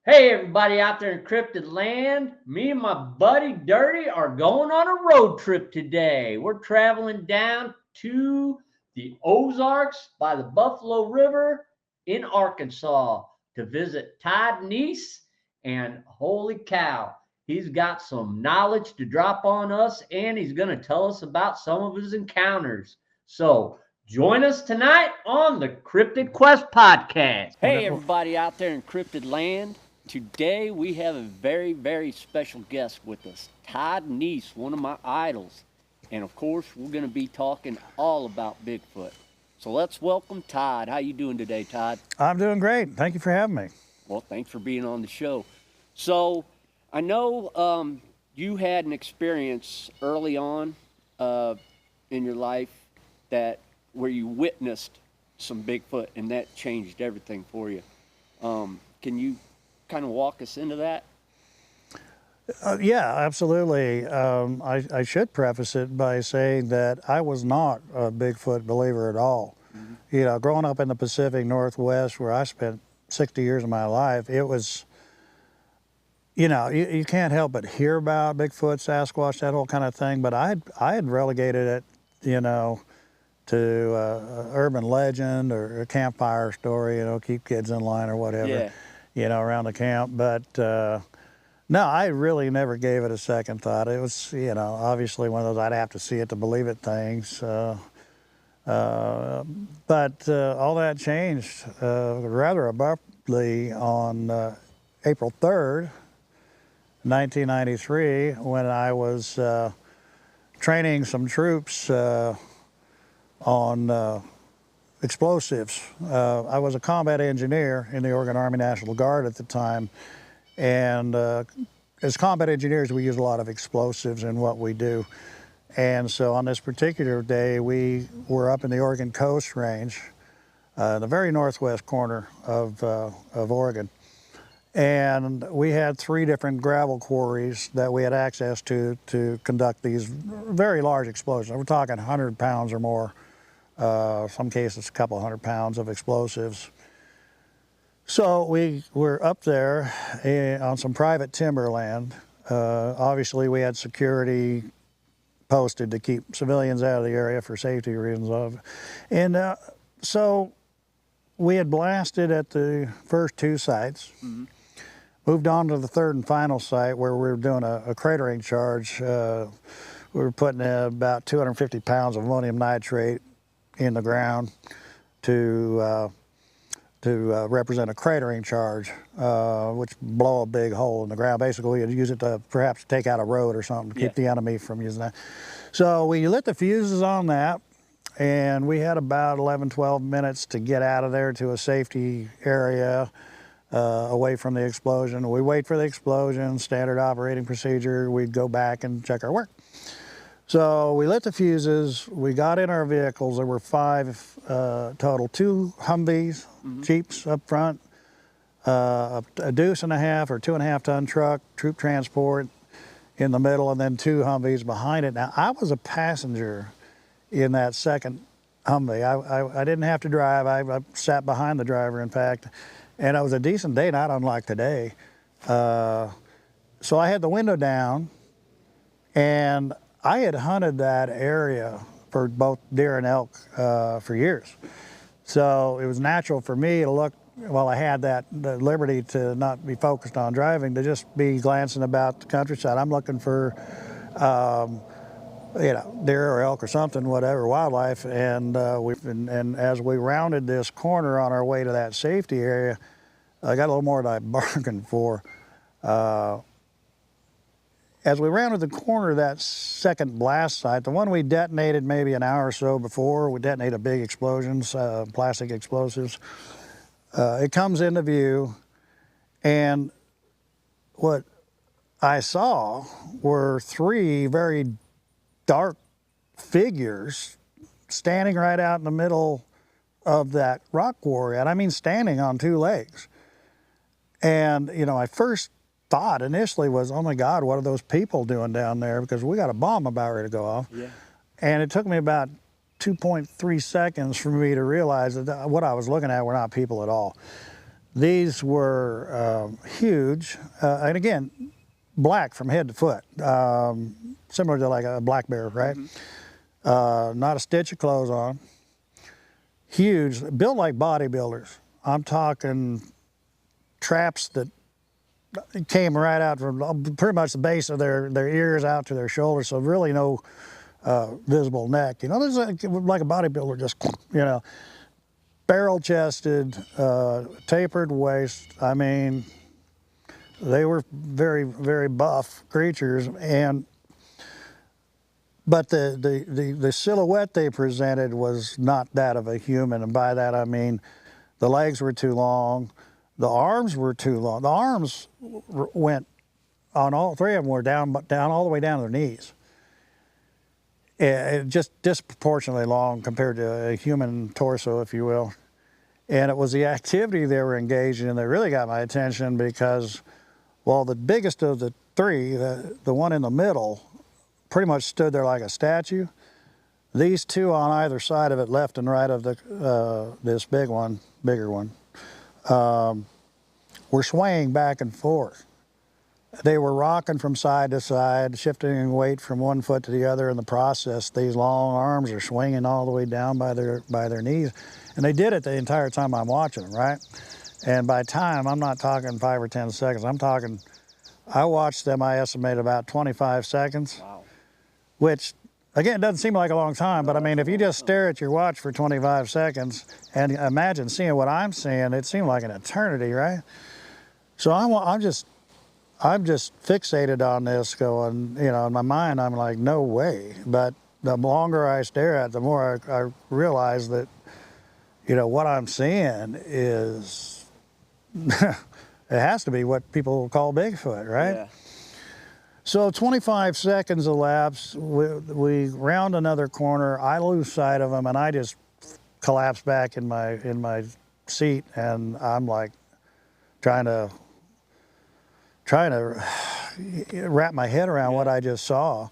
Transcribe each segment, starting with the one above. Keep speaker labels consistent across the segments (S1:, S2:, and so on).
S1: Hey, everybody out there in Cryptid Land. Me and my buddy Dirty are going on a road trip today. We're traveling down to the Ozarks by the Buffalo River in Arkansas to visit Todd Neiss. And holy cow, he's got some knowledge to drop on us, and he's going to tell us about some of his encounters. So join us tonight on the Cryptid Quest Podcast. Hey, everybody out there in Cryptid Land. Today we have a very, very special guest with us, Todd Neiss, one of my idols. And of course, we're going to be talking all about Bigfoot. So let's welcome Todd. How you doing today, Todd?
S2: I'm doing great. Thank you for having me.
S1: Well, thanks for being on the show. So I know you had an experience early on in your life where you witnessed some Bigfoot, and that changed everything for you. Can you kind of walk us into that?
S2: Yeah, absolutely. I should preface it by saying that I was not a Bigfoot believer at all. Mm-hmm. You know, growing up in the Pacific Northwest, where I spent 60 years of my life, it was, you can't help but hear about Bigfoot, Sasquatch, that whole kind of thing, but I had relegated it, to urban legend or a campfire story, keep kids in line or whatever, around the camp. But no, I really never gave it a second thought. It was, obviously one of those I'd have to see it to believe it things. But all that changed rather abruptly on April 3rd, 1993, when I was training some troops on explosives. I was a combat engineer in the Oregon Army National Guard at the time, and as combat engineers we use a lot of explosives in what we do. And so on this particular day we were up in the Oregon Coast Range, the very northwest corner of Oregon. And we had 3 different gravel quarries that we had access to conduct these very large explosions. We're talking 100 pounds or more. Some cases a couple 100 pounds of explosives. So we were up there on some private timberland. Obviously we had security posted to keep civilians out of the area for safety reasons. And so we had blasted at the first 2 sites, mm-hmm. Moved on to the 3rd and final site where we were doing a cratering charge. We were putting about 250 pounds of ammonium nitrate in the ground to represent a cratering charge, which blow a big hole in the ground. Basically, you'd use it to perhaps take out a road or something to keep the enemy from using that. So we lit the fuses on that, and we had about 11, 12 minutes to get out of there to a safety area away from the explosion. We wait for the explosion, standard operating procedure. We'd go back and check our work. So we lit the fuses, we got in our vehicles. There were 5 total, 2 Humvees, mm-hmm. Jeeps up front, a deuce and a half or 2.5 ton truck, troop transport in the middle, and then 2 Humvees behind it. Now, I was a passenger in that second Humvee. I didn't have to drive. I sat behind the driver, in fact, and it was a decent day, not unlike today. So I had the window down, and I had hunted that area for both deer and elk for years. So it was natural for me to look, while I had the liberty to not be focused on driving, to just be glancing about the countryside. I'm looking for, deer or elk or something, whatever, wildlife. And as we rounded this corner on our way to that safety area, I got a little more than I bargained for. As we rounded the corner of that second blast site, the one we detonated maybe an hour or so before, we detonated big explosions, plastic explosives. It comes into view, and what I saw were 3 very dark figures standing right out in the middle of that rock quarry, and I mean standing on 2 legs. And, my first thought initially was, oh my God, what are those people doing down there? Because we got a bomb about ready to go off. Yeah. And it took me about 2.3 seconds for me to realize that what I was looking at were not people at all. These were huge, and again, black from head to foot, similar to like a black bear, right? Not a stitch of clothes on. Huge, built like bodybuilders. I'm talking traps that came right out from pretty much the base of their ears out to their shoulders, so really no visible neck. You know, there's like a bodybuilder, just, you know, barrel-chested, tapered waist. I mean, they were very, very buff creatures, but the silhouette they presented was not that of a human, and by that I mean the legs were too long, the arms were too long. The arms went on all three of them were down all the way down to their knees. Just disproportionately long compared to a human torso, if you will. And it was the activity they were engaged in that really got my attention, because while the biggest of the three, the one in the middle, pretty much stood there like a statue, these two on either side of it, left and right of this bigger one, were swaying back and forth. They were rocking from side to side, shifting weight from one foot to the other. In the process, these long arms are swinging all the way down by their knees. And they did it the entire time I'm watching them, right? And by time, I'm not talking 5 or 10 seconds. I watched them, I estimate, about 25 seconds. Wow. Which, again, doesn't seem like a long time, but I mean, if you just stare at your watch for 25 seconds and imagine seeing what I'm seeing, it seemed like an eternity, right? So I'm just fixated on this, going, you know, in my mind, I'm like, no way. But the longer I stare at it, the more I realize that, you know, what I'm seeing is, it has to be what people call Bigfoot, right? Yeah. So 25 seconds elapse, we round another corner, I lose sight of him, and I just collapse back in my seat, and I'm like trying to wrap my head around what I just saw.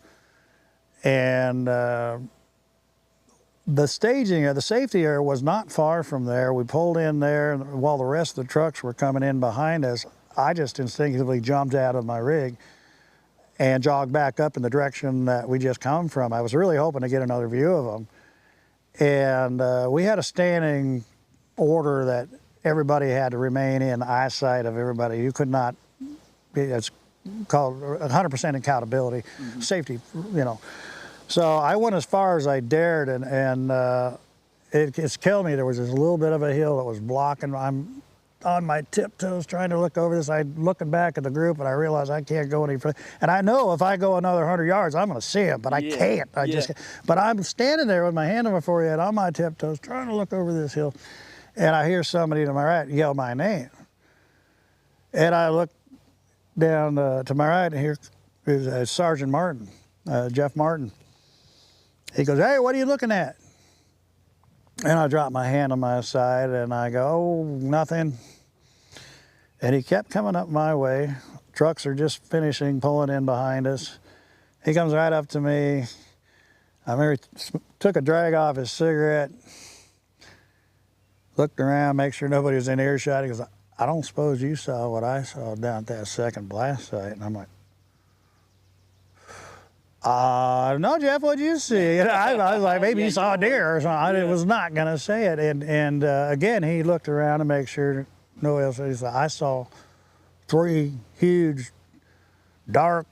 S2: And the staging, the safety area was not far from there. We pulled in there, and while the rest of the trucks were coming in behind us, I just instinctively jumped out of my rig and jogged back up in the direction that we just come from. I was really hoping to get another view of them. And we had a standing order that everybody had to remain in eyesight of everybody. You could not, it's called 100% accountability, safety, you know. So I went as far as I dared, and it's killed me. There was this little bit of a hill that was blocking. I'm on my tiptoes trying to look over this. I'm looking back at the group, and I realize I can't go any further. And I know if I go another 100 yards, I'm going to see him, but I can't. But I'm standing there with my hand on my forehead, on my tiptoes, trying to look over this hill. And I hear somebody to my right yell my name. And I look down to my right, and here is Sergeant Martin, Jeff Martin. He goes, "Hey, what are you looking at?" And I drop my hand on my side, and I go, "Oh, nothing." And he kept coming up my way. Trucks are just finishing pulling in behind us. He comes right up to me. I remember he took a drag off his cigarette, looked around, make sure nobody was in earshot. He goes, "I don't suppose you saw what I saw down at that second blast site." And I'm like, "No, Jeff, what'd you see?" And I was like, maybe you saw a deer or something. I was not going to say it. And again, he looked around to make sure nobody else. He said, "I saw 3 huge, dark,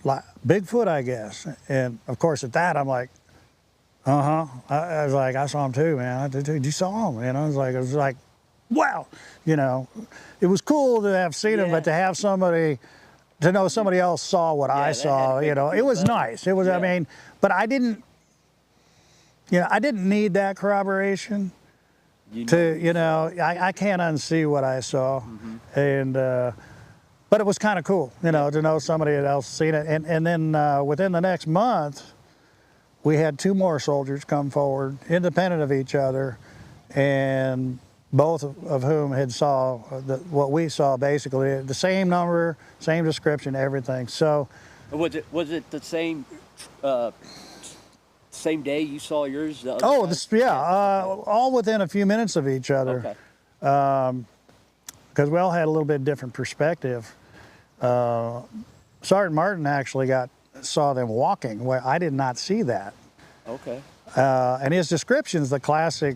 S2: like Bigfoot, I guess." And of course, at that, I'm like, I was like, "I saw him too, man. Did you saw him?" And I was like, wow. You know, it was cool to have seen him, but to have somebody, to know somebody else saw what I saw, you know, it was nice. It was, I mean, but I didn't need that corroboration I can't unsee what I saw. And, but it was kind of cool, you know, to know somebody else seen it. And then within the next month, we had 2 more soldiers come forward, independent of each other, and both of whom had saw what we saw, basically the same number, same description, everything. So,
S3: was it the same day you saw yours?
S2: All within a few minutes of each other.
S3: Okay.
S2: because we all had a little bit different perspective. Sergeant Martin actually saw them walking, where I did not see that.
S3: Okay.
S2: And his description's the classic,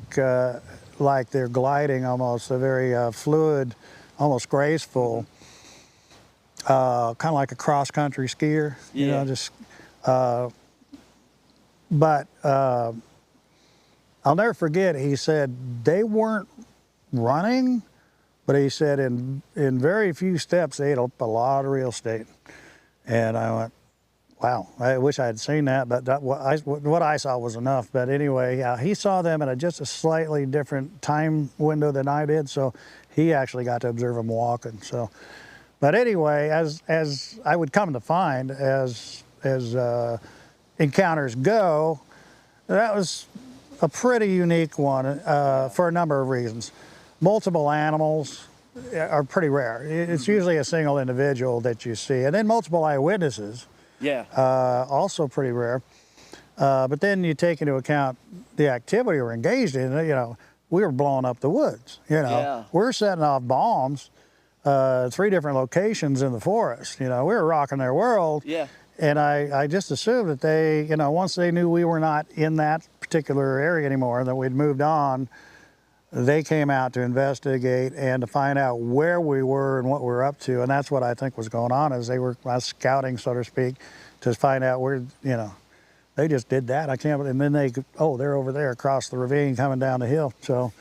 S2: like they're gliding almost, a very fluid, almost graceful, kind of like a cross-country skier, you know, just. But I'll never forget, he said they weren't running, but he said in very few steps they ate up a lot of real estate. And I went, wow, I wish I had seen that, but what I saw was enough. But anyway, he saw them at just a slightly different time window than I did, so he actually got to observe them walking. So, but anyway, as I would come to find, as encounters go, that was a pretty unique one for a number of reasons. Multiple animals are pretty rare. It's usually a single individual that you see, and then multiple eyewitnesses.
S3: Yeah.
S2: Also pretty rare. But then you take into account the activity we're engaged in. You know, we were blowing up the woods. You know,
S3: Yeah.
S2: We're setting off bombs, 3 different locations in the forest. You know, we were rocking their world.
S3: Yeah.
S2: And I just assumed that they, you know, once they knew we were not in that particular area anymore, that we'd moved on, they came out to investigate and to find out where we were and what we were up to. And that's what I think was going on, is they were scouting, so to speak, to find out where, you know, they just did that. I can't, and then they're over there across the ravine coming down the hill. So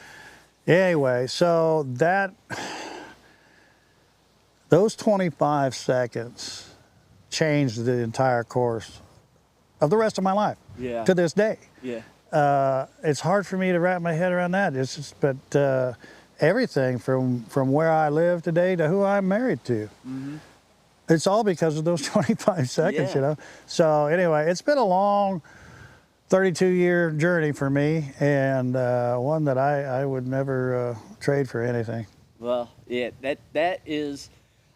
S2: anyway, so those 25 seconds changed the entire course of the rest of my life.
S3: Yeah.
S2: To this day.
S3: Yeah.
S2: It's hard for me to wrap my head around that. It's just, but everything from where I live today to who I'm married to, it's all because of those 25 seconds, you know. So anyway, it's been a long 32-year journey for me, and one that I would never trade for anything.
S3: Well, yeah, that is,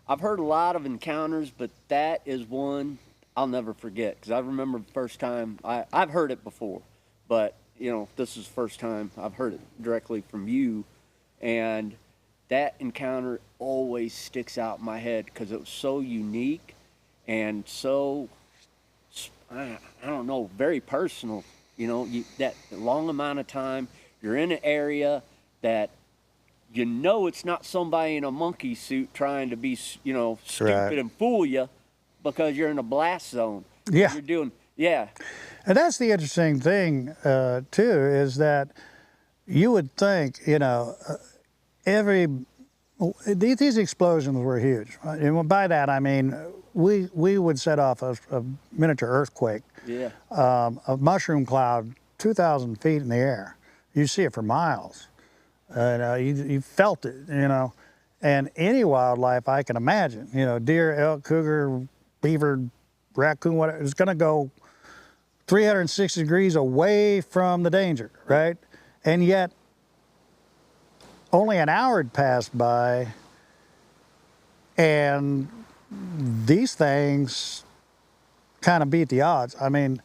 S3: I've heard a lot of encounters, but that is one I'll never forget, because I remember the first time, I've heard it before, but, you know, this is the first time I've heard it directly from you, and that encounter always sticks out in my head because it was so unique and so, I don't know, very personal. You know, that long amount of time, you're in an area that you know it's not somebody in a monkey suit trying to be, you know, stupid and fool you, because you're in a blast zone.
S2: Yeah.
S3: You're doing, yeah.
S2: And that's the interesting thing, too, is that you would think, you know, these explosions were huge. Right? And by that, I mean, we would set off a miniature earthquake, a mushroom cloud 2,000 feet in the air. You see it for miles. And you felt it, you know. And any wildlife I can imagine, you know, deer, elk, cougar, beaver, raccoon, whatever, is going to go 360 degrees away from the danger, right? And yet, only an hour had passed by, and these things kind of beat the odds. I mean,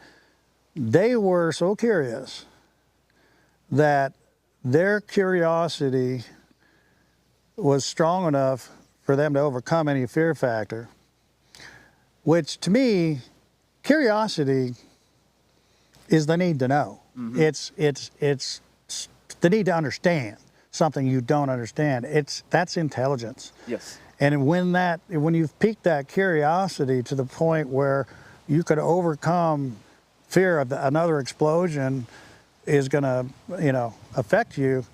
S2: they were so curious that their curiosity was strong enough for them to overcome any fear factor, which to me, curiosity is the need to know. It's the need to understand something you don't understand. That's intelligence.
S3: Yes.
S2: And when you've piqued that curiosity to the point where you could overcome fear of another explosion is going to, you know, affect you,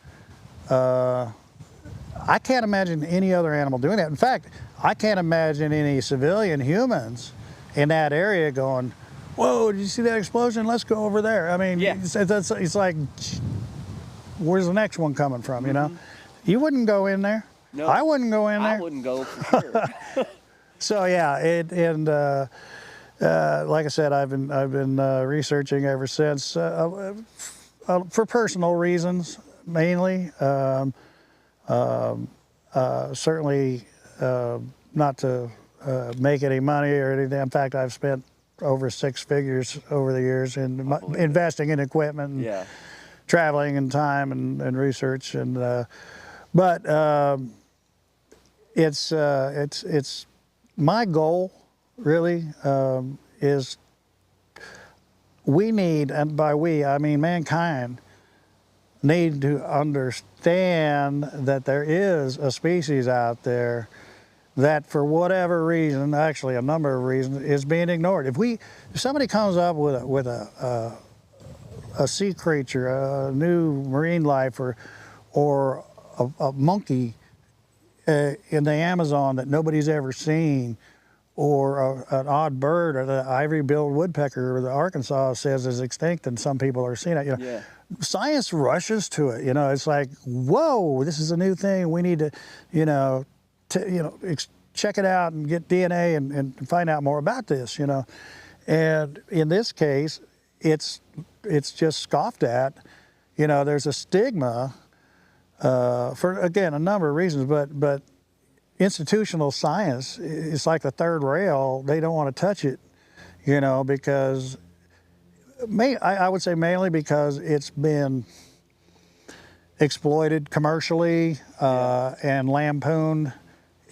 S2: I can't imagine any other animal doing that. In fact, I can't imagine any civilian humans in that area going, whoa, did you see that explosion? Let's go over there. I mean, it's like, where's the next one coming from, you know? You wouldn't go in there.
S3: No,
S2: I wouldn't go in there.
S3: I wouldn't go for sure.
S2: So yeah, like I said, I've been researching ever since for personal reasons mainly. Certainly not to make any money or anything. In fact, I've spent over 6 figures over the years in investing in equipment and traveling and time and research. And but it's my goal really is we need, and by we I mean mankind, need to understand that there is a species out there that for whatever reason, actually a number of reasons, is being ignored. If somebody comes up with a sea creature, a new marine life, or a monkey in the Amazon that nobody's ever seen, or an odd bird, or the ivory-billed woodpecker, or the Arkansas says is extinct, and some people are seeing it.
S3: Yeah.
S2: Science rushes to it. It's like, whoa, this is a new thing. We need to, check it out and get DNA and find out more about this. And in this case, it's just scoffed at. There's a stigma for, again, a number of reasons, but institutional science, it's like the third rail. They don't want to touch it, because I would say mainly because it's been exploited commercially and lampooned.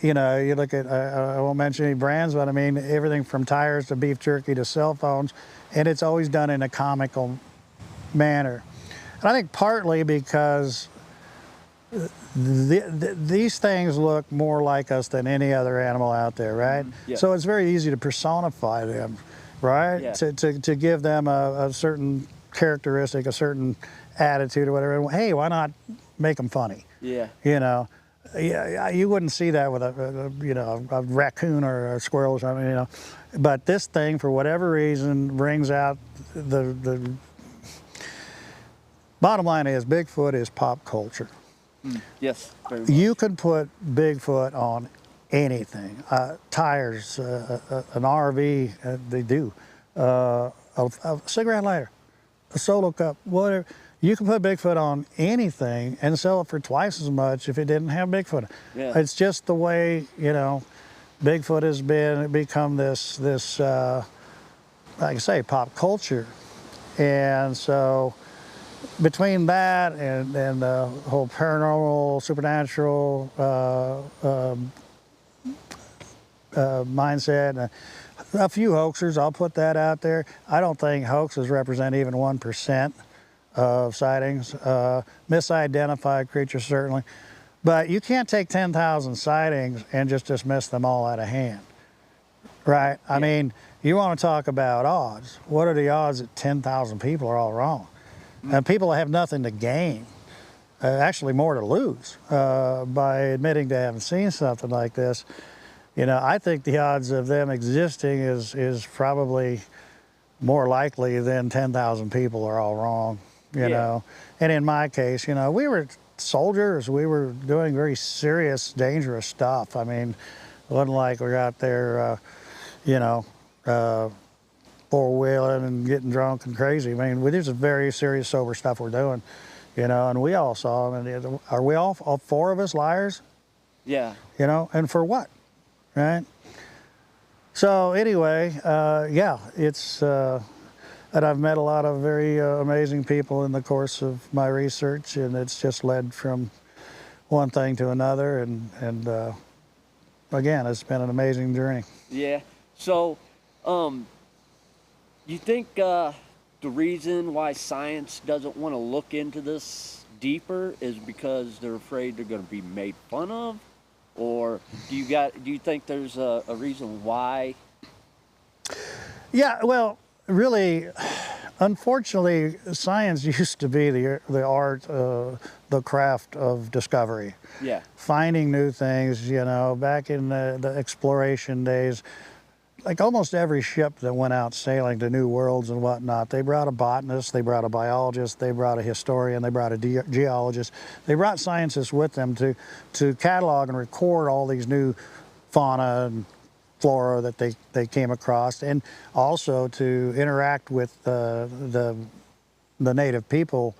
S2: You look at, I won't mention any brands, but I mean, everything from tires to beef jerky to cell phones, and it's always done in a comical manner. And I think partly because these things look more like us than any other animal out there, right?
S3: Yeah.
S2: So it's very easy to personify them, right?
S3: Yeah.
S2: To give them a certain characteristic, a certain attitude or whatever. And, hey, why not make them funny?
S3: Yeah.
S2: Yeah, you wouldn't see that with a raccoon or a squirrel or something, But this thing, for whatever reason, brings out the bottom line is Bigfoot is pop culture.
S3: Yes, very much.
S2: You can put Bigfoot on anything, tires, an RV, they do, a cigarette lighter, a solo cup, whatever. You can put Bigfoot on anything and sell it for twice as much if it didn't have Bigfoot.
S3: Yeah.
S2: It's just the way, Bigfoot has become this like I say, pop culture. And so between that and the whole paranormal, supernatural mindset, and a few hoaxers, I'll put that out there. I don't think hoaxes represent even 1% of sightings, misidentified creatures certainly, but you can't take 10,000 sightings and just dismiss them all out of hand, right? I mean, you want to talk about odds. What are the odds that 10,000 people are all wrong? And people have nothing to gain, actually more to lose, by admitting to having seen something like this. I think the odds of them existing is probably more likely than 10,000 people are all wrong. You know, and in my case, we were soldiers. We were doing very serious, dangerous stuff. I mean, it wasn't like we got there, four-wheeling and getting drunk and crazy. I mean, this is very serious, sober stuff we're doing, and we all saw them. And are we all four of us liars?
S3: Yeah.
S2: And for what, right? So anyway, it's... And I've met a lot of very amazing people in the course of my research, and it's just led from one thing to another. And again, it's been an amazing journey.
S3: Yeah. So, you think the reason why science doesn't want to look into this deeper is because they're afraid they're going to be made fun of, or do you think there's a reason why?
S2: Yeah. Well. Really, unfortunately, science used to be the art, the craft of discovery.
S3: Yeah.
S2: Finding new things, back in the exploration days, like almost every ship that went out sailing to new worlds and whatnot, they brought a botanist, they brought a biologist, they brought a historian, they brought a geologist. They brought scientists with them to catalog and record all these new fauna and flora that they came across, and also to interact with the native people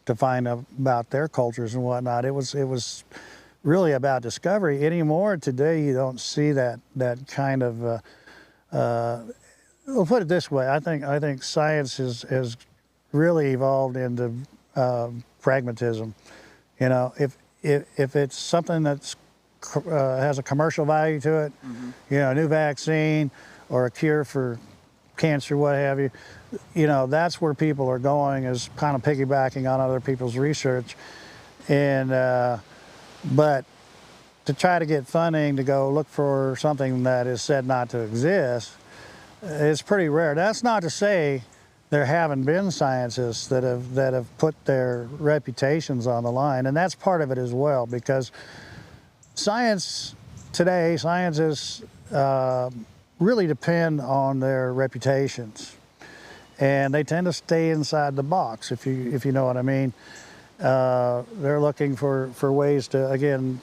S2: to find out about their cultures and whatnot. It was really about discovery. Anymore today, you don't see that kind of. We'll put it this way: I think science has really evolved into pragmatism. If it's something that's has a commercial value to it, you know, a new vaccine or a cure for cancer, what have you, you know, that's where people are going, is kind of piggybacking on other people's research. And, but to try to get funding to go look for something that is said not to exist is pretty rare. That's not to say there haven't been scientists that have put their reputations on the line, and that's part of it as well, because scientists really depend on their reputations, and they tend to stay inside the box, if you know what I mean. They're looking for ways to, again,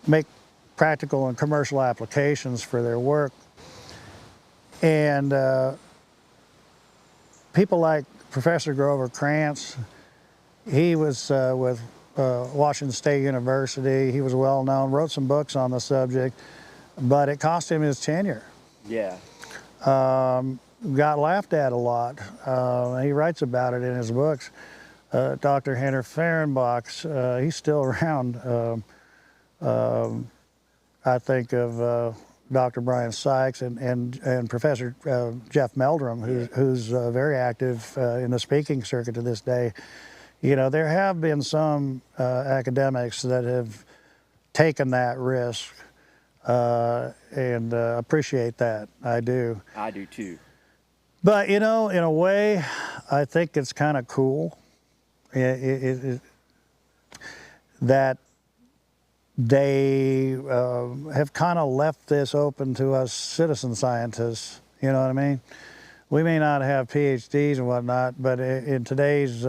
S2: make practical and commercial applications for their work. And people like Professor Grover Krantz, he was with Washington State University. He was well known, wrote some books on the subject, but it cost him his tenure.
S3: Yeah.
S2: Got laughed at a lot. He writes about it in his books. Dr. Henry Fehrenbach, he's still around. I think of Dr. Brian Sykes and Professor Jeff Meldrum, who's very active in the speaking circuit to this day. You know, there have been some academics that have taken that risk, and appreciate that. I do.
S3: I do too.
S2: But, you know, in a way, I think it's kind of cool that they have kind of left this open to us citizen scientists. You know what I mean? We may not have PhDs and whatnot, but in today's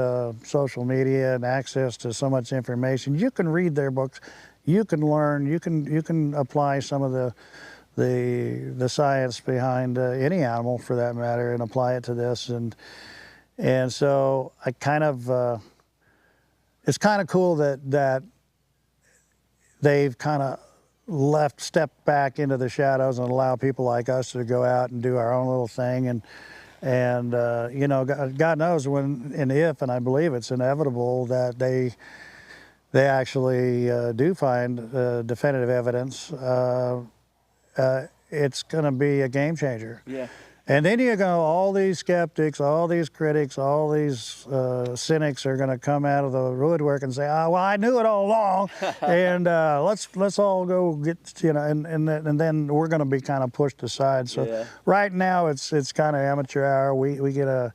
S2: social media and access to so much information, you can read their books, you can learn, you can apply some of the science behind any animal, for that matter, and apply it to this. And so I kind of, it's kind of cool that they've kind of stepped back into the shadows and allow people like us to go out and do our own little thing. And you know, God knows when and if, and I believe it's inevitable, that they actually do find definitive evidence. It's going to be a game changer.
S3: Yeah.
S2: And then you go, all these skeptics, all these critics, all these cynics are going to come out of the woodwork and say, "Oh, well, I knew it all along," and let's all go get, you know, and then we're going to be kind of pushed aside. So right now it's kind of amateur hour. We get to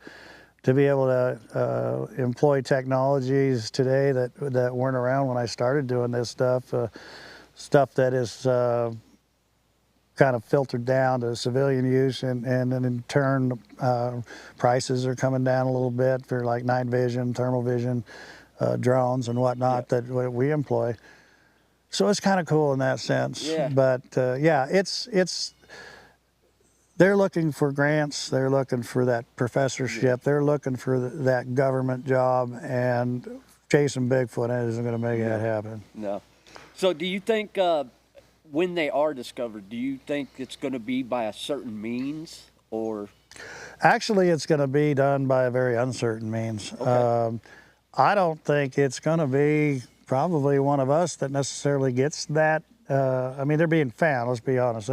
S2: be able to employ technologies today that weren't around when I started doing this stuff. Stuff that is kind of filtered down to civilian use, and in turn prices are coming down a little bit for like night vision, thermal vision, drones and whatnot that we employ. So it's kind of cool in that sense.
S3: Yeah.
S2: But yeah, it's they're looking for grants, they're looking for that professorship, they're looking for that government job, and chasing Bigfoot isn't going to make that happen.
S3: No. So do you think when they are discovered, do you think it's going to be by a certain means, or?
S2: Actually, it's going to be done by a very uncertain means. Okay. I don't think it's going to be probably one of us that necessarily gets that. I mean, they're being found, let's be honest.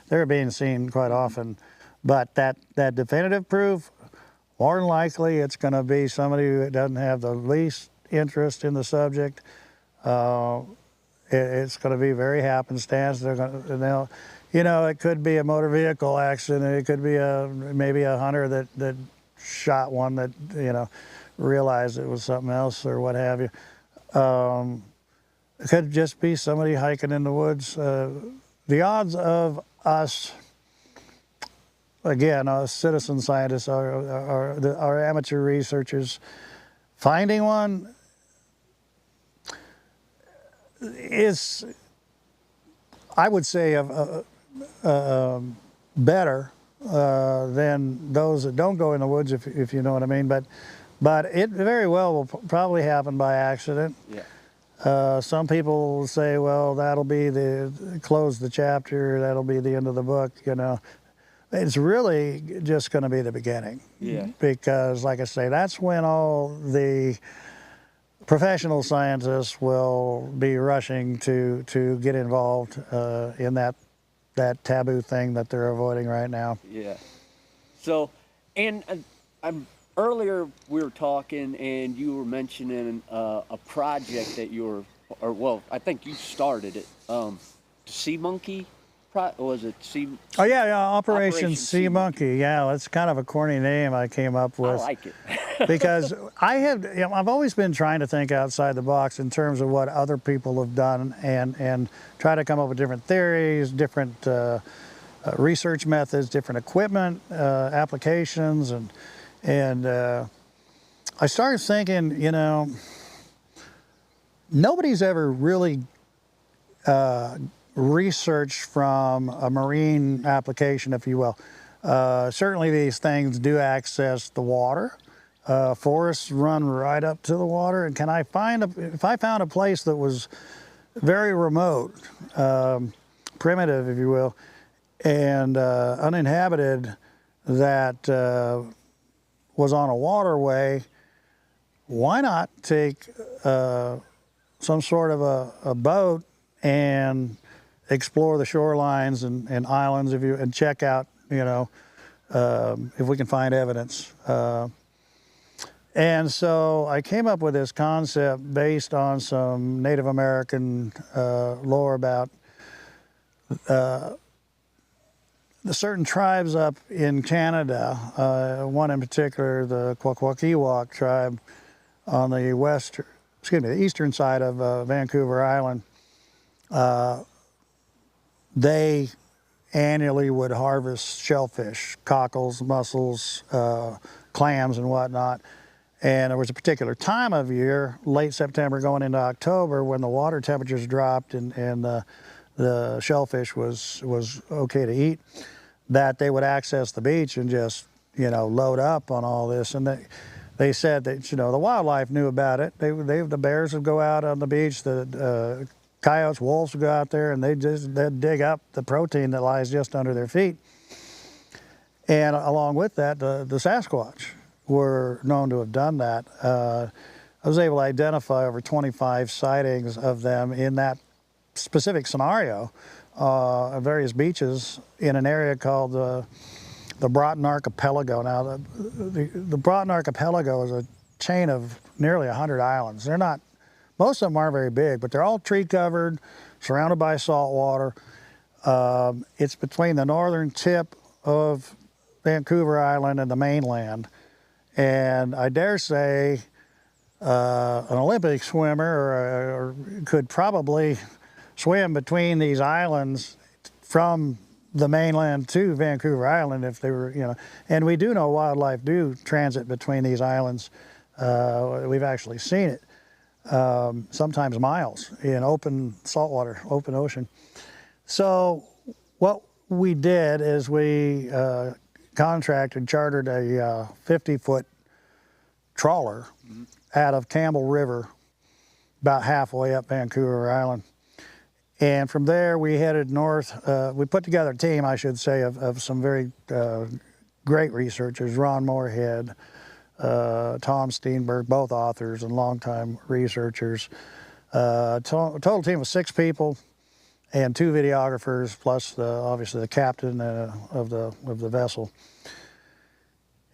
S2: They're being seen quite often. But that definitive proof, more than likely, it's going to be somebody who doesn't have the least interest in the subject. It's going to be very happenstance. You know, it could be a motor vehicle accident. It could be maybe a hunter that shot one that, you know, realized it was something else or what have you. It could just be somebody hiking in the woods. The odds of us, again, us citizen scientists, our amateur researchers, finding one is, I would say, better than those that don't go in the woods, if you know what I mean. But it very well will probably happen by accident.
S3: Yeah.
S2: Some people will say, well, that'll be close the chapter, that'll be the end of the book, you know. It's really just going to be the beginning.
S3: Yeah.
S2: Because, like I say, that's when all the professional scientists will be rushing to get involved in that taboo thing that they're avoiding right now.
S3: Yeah. So, and earlier we were talking, and you were mentioning a project that I think you started it. Sea Monkey, was it Sea?
S2: Oh yeah, Operation Sea Monkey. Yeah, that's kind of a corny name I came up with.
S3: I like it.
S2: Because I've always been trying to think outside the box in terms of what other people have done, and try to come up with different theories, different research methods, different equipment, applications, and I started thinking, nobody's ever really researched from a marine application, if you will. Certainly these things do access the water. Forests run right up to the water, and if I found a place that was very remote, primitive, if you will, and uninhabited, that was on a waterway, why not take some sort of a boat and explore the shorelines and islands and check out, if we can find evidence. And so I came up with this concept based on some Native American lore about the certain tribes up in Canada, one in particular, the Kwakwaka'wakw tribe on the eastern side of Vancouver Island. They annually would harvest shellfish, cockles, mussels, clams, and whatnot. And there was a particular time of year, late September going into October, when the water temperatures dropped and the shellfish was okay to eat, that they would access the beach and just, load up on all this. And they said that, the wildlife knew about it. The bears would go out on the beach, the coyotes, wolves would go out there, and they'd dig up the protein that lies just under their feet. And along with that, the Sasquatch were known to have done that. I was able to identify over 25 sightings of them in that specific scenario at various beaches in an area called the Broughton Archipelago. Now, the Broughton Archipelago is a chain of nearly 100 islands. Most of them aren't very big, but they're all tree covered, surrounded by salt water. It's between the northern tip of Vancouver Island and the mainland. And I dare say an Olympic swimmer could probably swim between these islands from the mainland to Vancouver Island if they were, And we do know wildlife do transit between these islands. We've actually seen it, sometimes miles in open saltwater, open ocean. So what we did is we chartered a 50-foot trawler out of Campbell River, about halfway up Vancouver Island. And from there, we headed north. We put together a team, I should say, of some very great researchers, Ron Moorhead, Tom Steenberg, both authors and longtime researchers. Total team of 6 people and 2 videographers, plus obviously the captain of the vessel.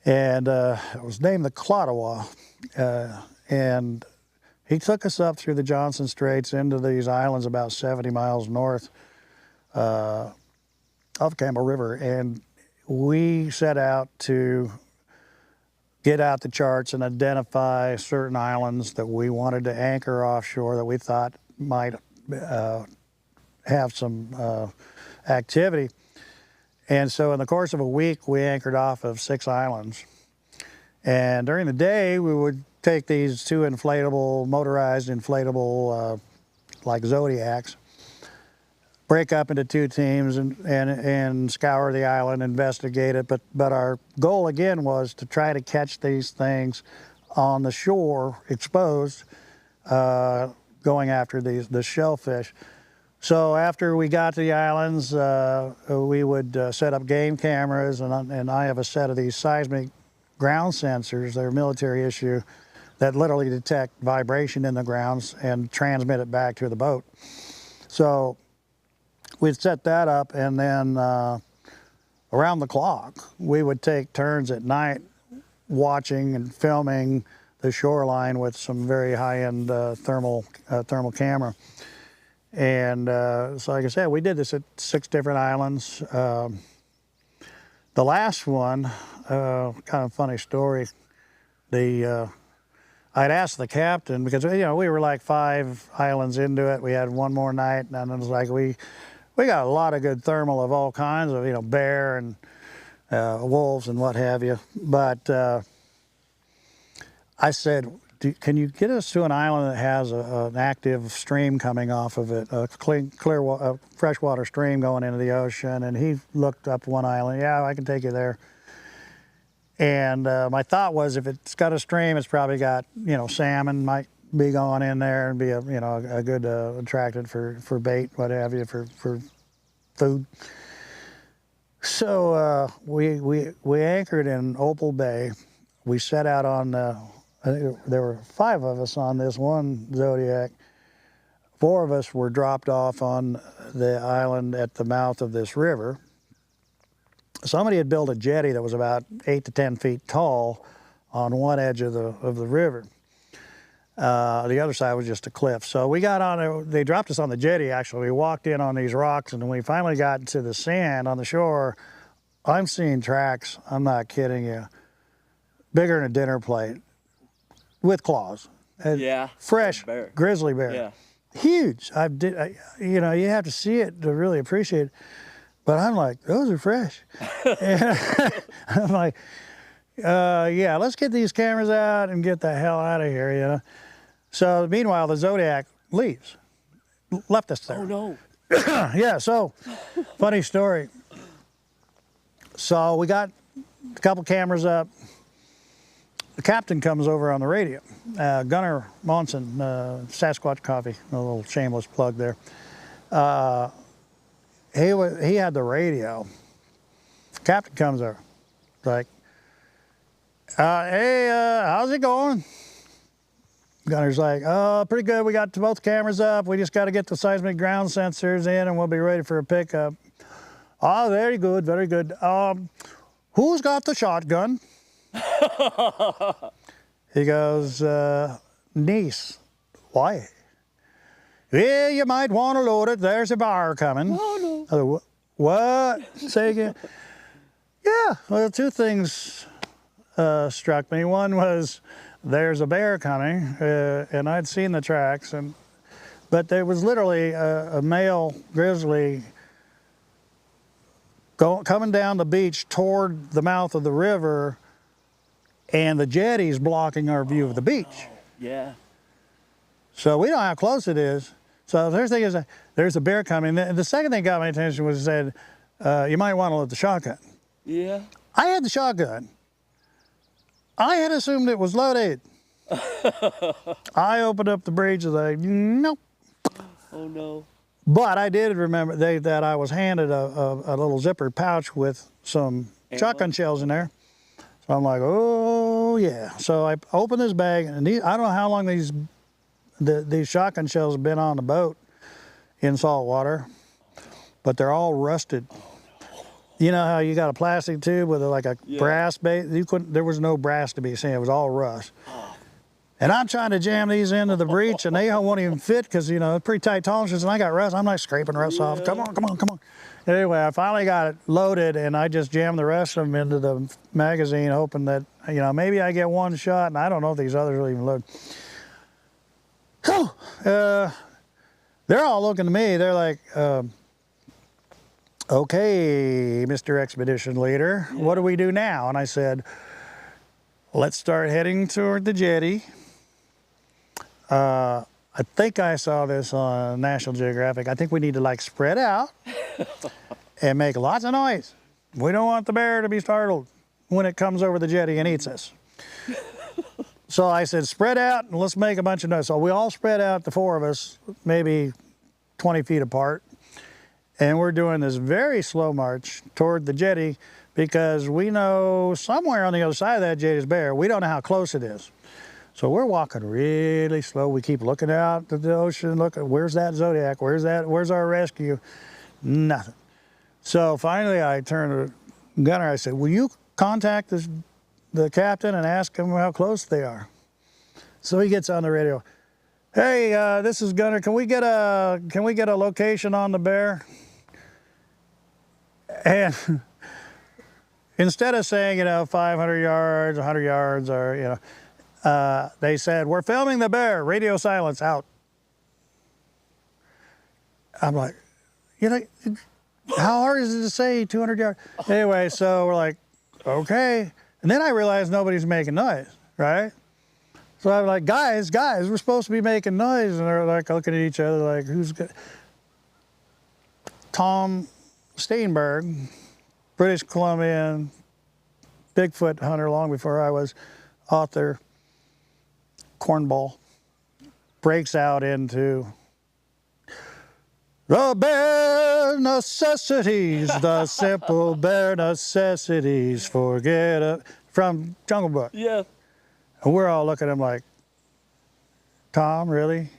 S2: And it was named the Clottawa. And he took us up through the Johnson Straits into these islands about 70 miles north of Campbell River. And we set out to get out the charts and identify certain islands that we wanted to anchor offshore that we thought might have some activity. And so in the course of a week, we anchored off of 6 islands. And during the day, we would take these 2 motorized inflatable, like Zodiacs, break up into 2 teams and scour the island, investigate it. But our goal again was to try to catch these things on the shore, exposed, going after the shellfish. So after we got to the islands, we would set up game cameras, and I have a set of these seismic ground sensors. They're military issue, that literally detect vibration in the grounds and transmit it back to the boat. So we'd set that up, and then around the clock, we would take turns at night watching and filming the shoreline with some very high-end thermal camera. And so like I said, we did this at 6 different islands. The last one, kind of funny story, I'd asked the captain, because we were like 5 islands into it. We had one more night, and it was like we got a lot of good thermal of all kinds of, bear and wolves and what have you. But I said, can you get us to an island that has an active stream coming off of it, a clear freshwater stream going into the ocean? And he looked up one island. Yeah, I can take you there. And my thought was, if it's got a stream, it's probably got, salmon might be going in there and be a good attractant for bait, what have you, for food. So we anchored in Opal Bay. We set out on, I think there were 5 of us on this one Zodiac. 4 of us were dropped off on the island at the mouth of this river. Somebody had built a jetty that was about 8 to 10 feet tall on one edge of the river. The other side was just a cliff. So we got on, they dropped us on the jetty actually. We walked in on these rocks, and when we finally got to the sand on the shore, I'm seeing tracks, I'm not kidding you, bigger than a dinner plate with claws.
S3: Yeah.
S2: Fresh
S3: bear.
S2: Grizzly bear.
S3: Yeah.
S2: Huge. You have to see it to really appreciate it. But I'm like, those are fresh. And I'm like, yeah, let's get these cameras out and get the hell out of here, So meanwhile, the Zodiac leaves, left us there.
S3: Oh, no.
S2: Yeah, so funny story. So we got a couple cameras up. The captain comes over on the radio. Gunnar Monson, Sasquatch Coffee, a little shameless plug there. He had the radio. Captain comes over, like, hey, how's it going? Gunner's like, pretty good. We got both cameras up. We just got to get the seismic ground sensors in, and we'll be ready for a pickup. Oh, very good, very good. Who's got the shotgun? He goes, Neiss. Why? Yeah, you might want to load it. There's a bar coming.
S3: Oh, no.
S2: What? Say again. Yeah, well, 2 things struck me. One was, there's a bear coming, and I'd seen the tracks, but there was literally a male grizzly coming down the beach toward the mouth of the river, and the jetty's blocking our view of the beach.
S3: No. Yeah.
S2: So we don't know how close it is. So the first thing is, there's a bear coming. The second thing got my attention was said, you might want to load the shotgun.
S3: Yeah.
S2: I had the shotgun. I had assumed it was loaded. I opened up the breech and like, nope.
S3: Oh, no.
S2: But I did remember that I was handed a little zippered pouch with some shotgun shells in there. So I'm like, oh, yeah. So I opened this bag, and I don't know how long these shotgun shells have been on the boat in salt water, but they're all rusted. You know how you got a plastic tube with like a brass base? There was no brass to be seen. It was all rust. And I'm trying to jam these into the breech, and they won't even fit because, it's pretty tight tolerances, and I got rust. I'm like scraping rust off. Come on, come on, come on. Anyway, I finally got it loaded, and I just jammed the rest of them into the magazine, hoping that, maybe I get one shot, and I don't know if these others will even load. They're all looking to me. They're like, okay, Mr. Expedition Leader, what do we do now? And I said, let's start heading toward the jetty. I think I saw this on National Geographic. I think we need to spread out and make lots of noise. We don't want the bear to be startled when it comes over the jetty and eats us. So I said, spread out and let's make a bunch of noise. So we all spread out, the 4 of us, maybe 20 feet apart. And we're doing this very slow march toward the jetty because we know somewhere on the other side of that jetty is bear. We don't know how close it is. So we're walking really slow. We keep looking out at the ocean, looking, where's that Zodiac? Where's our rescue? Nothing. So finally I turned to Gunner. I said, will you contact the captain and ask him how close they are? So he gets on the radio. Hey, this is Gunner. Can we get a location on the bear? And instead of saying, 500 yards, 100 yards, or, they said, we're filming the bear, radio silence, out. I'm like, how hard is it to say 200 yards? Anyway, so we're like, okay. And then I realized nobody's making noise, right? So I'm like, guys, we're supposed to be making noise. And they're like looking at each other like, who's good? Tom Steinberg, British Columbian, Bigfoot hunter long before I was, author, cornball, breaks out into the bare necessities, the simple bare necessities, from Jungle Book.
S3: Yeah.
S2: And we're all looking at him like, Tom, really?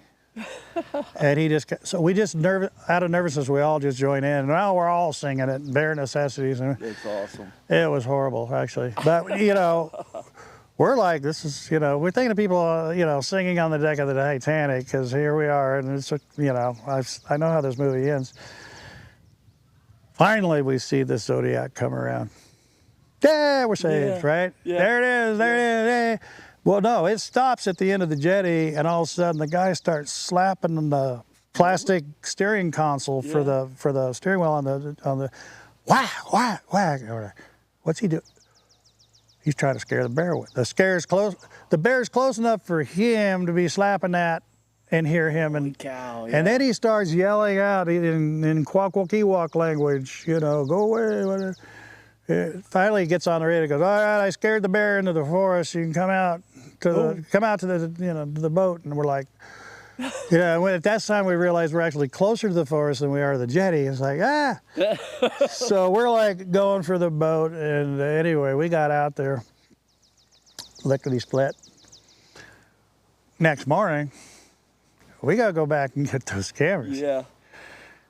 S2: And he just, so we just, out of nervousness, we all just join in. And now we're all singing it, bare necessities. And
S3: That's awesome.
S2: it was horrible, actually. But, we're like, this is, we're thinking of people, singing on the deck of the Titanic, because here we are. And it's, I know how this movie ends. Finally, we see the Zodiac come around. Yeah, we're saved, right?
S3: Yeah.
S2: There it is, there it is. Hey. Well, no, it stops at the end of the jetty, and all of a sudden the guy starts slapping the plastic steering console for the steering wheel on the whack, whack, whack. What's he doing? He's trying to scare the bear. The bear's close enough for him to be slapping that and hear him. And then he starts yelling out in Kwakwaka'wakw language, go away, whatever. Finally, he gets on the radio and goes, all right, I scared the bear into the forest. You can come out to the boat. And we're like, at that time we realized we're actually closer to the forest than we are to the jetty. It's like, So we're like going for the boat. And anyway, we got out there, lickety split. Next morning, we got to go back and get those cameras.
S3: Yeah.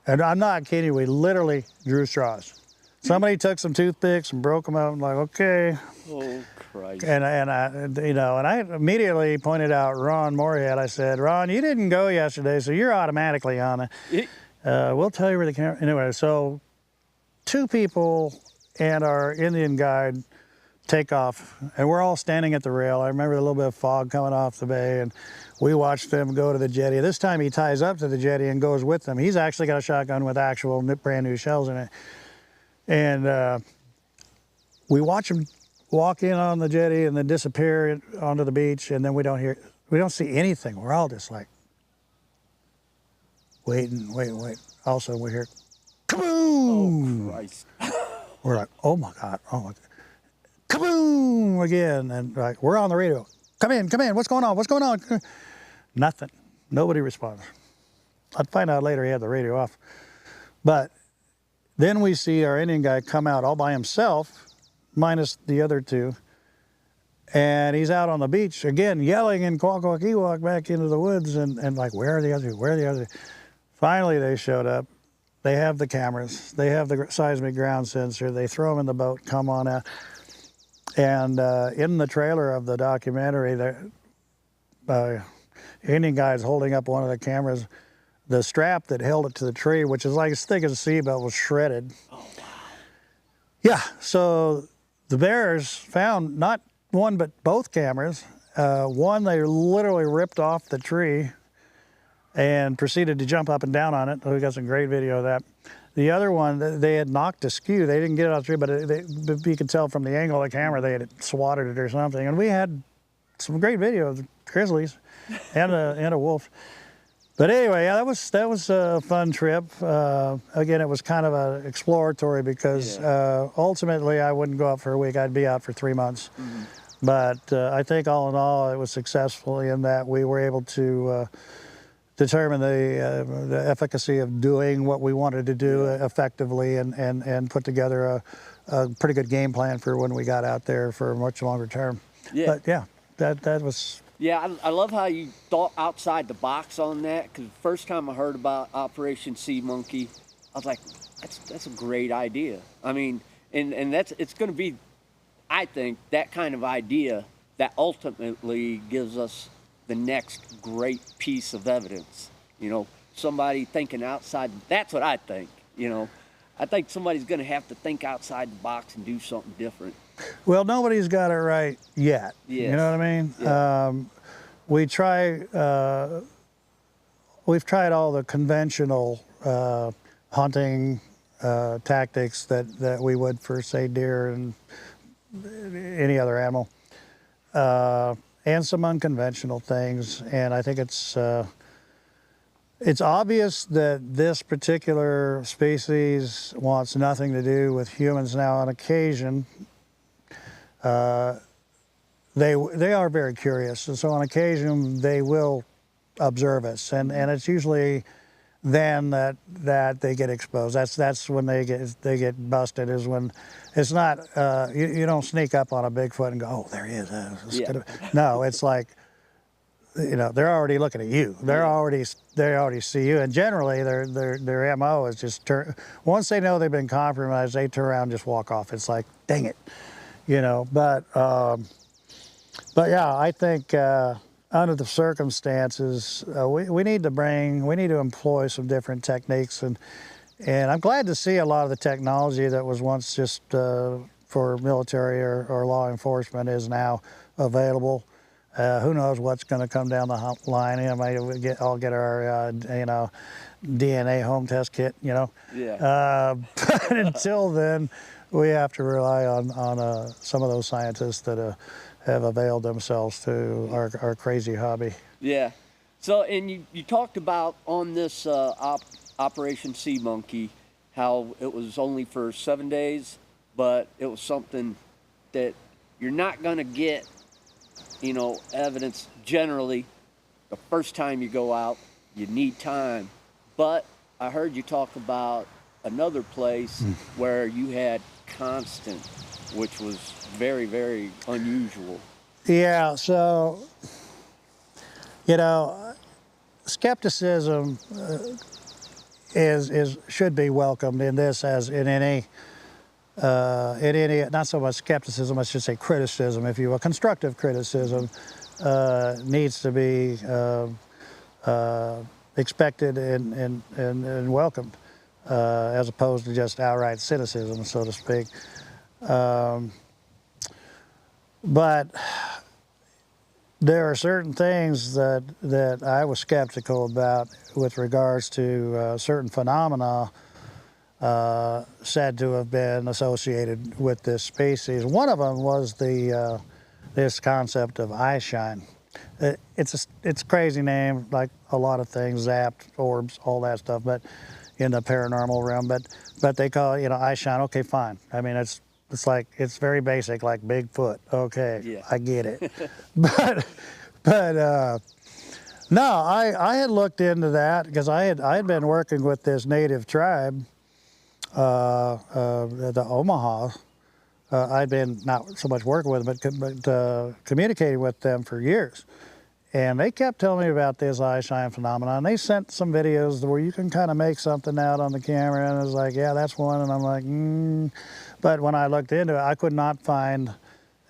S2: And I'm not kidding, we literally drew straws. Somebody took some toothpicks and broke them out. I'm like, okay.
S3: Oh, Christ.
S2: And I immediately pointed out Ron Moorhead. I said, Ron, you didn't go yesterday, so you're automatically on it. We'll tell you where the camera. Anyway, so 2 people and our Indian guide take off, and we're all standing at the rail. I remember a little bit of fog coming off the bay, and we watched them go to the jetty. This time he ties up to the jetty and goes with them. He's actually got a shotgun with actual brand new shells in it. And we watch them walk in on the jetty and then disappear onto the beach, and then we don't see anything. We're all just like waiting. All of a sudden we hear kaboom!
S3: Oh, Christ.
S2: We're like, oh my God. Kaboom again. And like, we're on the radio. Come in, what's going on? Nothing. Nobody responds. I'd find out later he had the radio off. But then we see our Indian guy come out all by himself, minus the other 2. And he's out on the beach again, yelling in Kwakwaka'wakw back into the woods, and like, where are the others? Finally, they showed up. They have the cameras. They have the seismic ground sensor. They throw them in the boat, come on out. And in the trailer of the documentary, the Indian guy's holding up one of the cameras. The strap that held it to the tree, which is like as thick as a seatbelt, was shredded. Oh, wow. Yeah, so the bears found not one but both cameras. One, they literally ripped off the tree and proceeded to jump up and down on it. We got some great video of that. The other one, they had knocked askew. They didn't get it off the tree, but you could tell from the angle of the camera they had swatted it or something. And we had some great video of the grizzlies and a wolf. But anyway, yeah, that was a fun trip. Again, it was kind of an exploratory because ultimately I wouldn't go out for a week. I'd be out for 3 months. Mm-hmm. But I think all in all, it was successful in that we were able to determine the efficacy of doing what we wanted to do effectively and put together a pretty good game plan for when we got out there for a much longer term. Yeah. But yeah, that was
S3: Yeah, I love how you thought outside the box on that, because the first time I heard about Operation Sea Monkey, I was like, that's a great idea. I mean, and it's going to be, I think, that kind of idea that ultimately gives us the next great piece of evidence. You know, somebody thinking outside, that's what I think, you know. I think somebody's going to have to think outside the box and do something different.
S2: Well, nobody's got it right yet.
S3: Yes.
S2: You know what I mean?
S3: Yeah.
S2: We've tried all the conventional hunting tactics that we would for, say, deer and any other animal, and some unconventional things. And I think it's obvious that this particular species wants nothing to do with humans. Now, on occasion, they are very curious, and so on occasion they will observe us, and it's usually then that they get exposed. That's when they get busted. Is when it's not you don't sneak up on a Bigfoot and go, oh, there he is. No, it's like, you know, they're already looking at you. They already see you, and generally their MO is just turn. Once they know they've been compromised, they turn around and just walk off. It's like, dang it, you know. But yeah, I think under the circumstances, we need to employ some different techniques, and I'm glad to see a lot of the technology that was once just for military or law enforcement is now available. Who knows what's going to come down the line? You know, maybe I'll get our DNA home test kit. You know.
S3: Yeah.
S2: But until then, we have to rely on some of those scientists that have availed themselves to our crazy hobby.
S3: Yeah. So, and you talked about on this Operation Sea Monkey how it was only for 7 days, but it was something that you're not going to get, you know, evidence generally the first time you go out. You need time. But I heard you talk about another place where you had constant, which was very, very unusual.
S2: Yeah, so, you know, skepticism should be welcomed in this as in any, not so much skepticism, I should say criticism, if you will. Constructive criticism needs to be expected and welcomed, as opposed to just outright cynicism, so to speak. But there are certain things that I was skeptical about with regards to certain phenomena said to have been associated with this species. One of them was this concept of eye shine. It's a crazy name, like a lot of things, zapped, orbs, all that stuff, but in the paranormal realm. But they call it, you know, eye shine. Okay, fine. I mean, it's like, it's very basic, like Bigfoot. Okay, yeah. I get it. but no, I had looked into that because I had been working with this native tribe, the Omaha. I'd been not so much working with them, but communicating with them for years. And they kept telling me about this eye shine phenomenon. They sent some videos where you can kind of make something out on the camera, and I was like, yeah, that's one. And I'm like, But when I looked into it, I could not find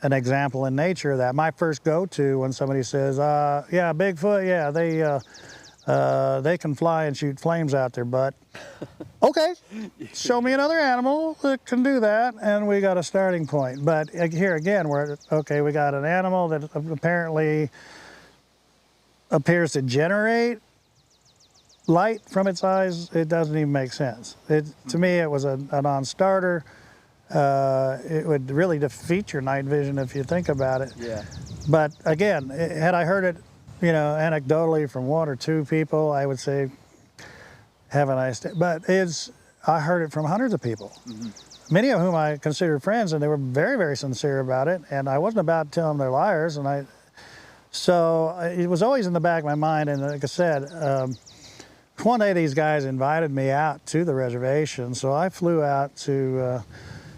S2: an example in nature of that. My first go-to when somebody says, yeah, Bigfoot, yeah, they can fly and shoot flames out their butt. Okay, show me another animal that can do that, and we got a starting point. But here again, we got an animal that apparently appears to generate light from its eyes. It doesn't even make sense. To me, it was a non-starter. It would really defeat your night vision if you think about it.
S3: Yeah.
S2: But again, had I heard it, you know, anecdotally from one or two people, I would say, have a nice day. But I heard it from hundreds of people, many of whom I considered friends, and they were very, very sincere about it. And I wasn't about to tell them they're liars. So it was always in the back of my mind. And like I said, one day these guys invited me out to the reservation, so I flew out to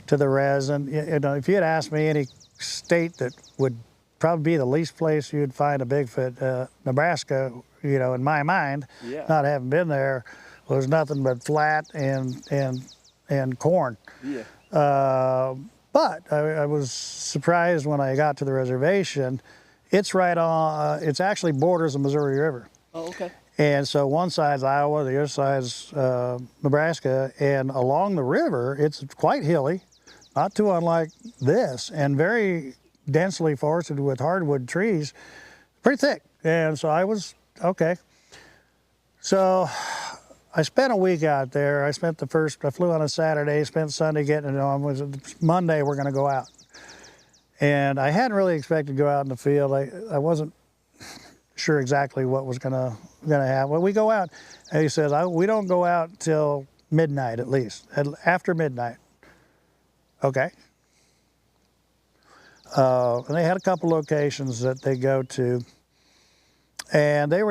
S2: the res. And you know, if you had asked me any state that would probably be the least place you'd find a Bigfoot. Nebraska, in my mind, not having been there, was nothing but flat and corn.
S3: Yeah.
S2: But I was surprised when I got to the reservation. It's right on. It's actually borders the Missouri River.
S3: Oh, okay.
S2: And so one side's Iowa, the other side's Nebraska, and along the river, it's quite hilly, not too unlike this, and very densely forested with hardwood trees, pretty thick. And so I was, okay. So I spent a week out there. I flew on a Saturday, spent Sunday getting it on. Monday, we're gonna go out. And I hadn't really expected to go out in the field. I wasn't sure exactly what was gonna happen. Well, we go out, and he says, we don't go out till midnight at least, after midnight. Okay. And they had a couple locations that they go to, and they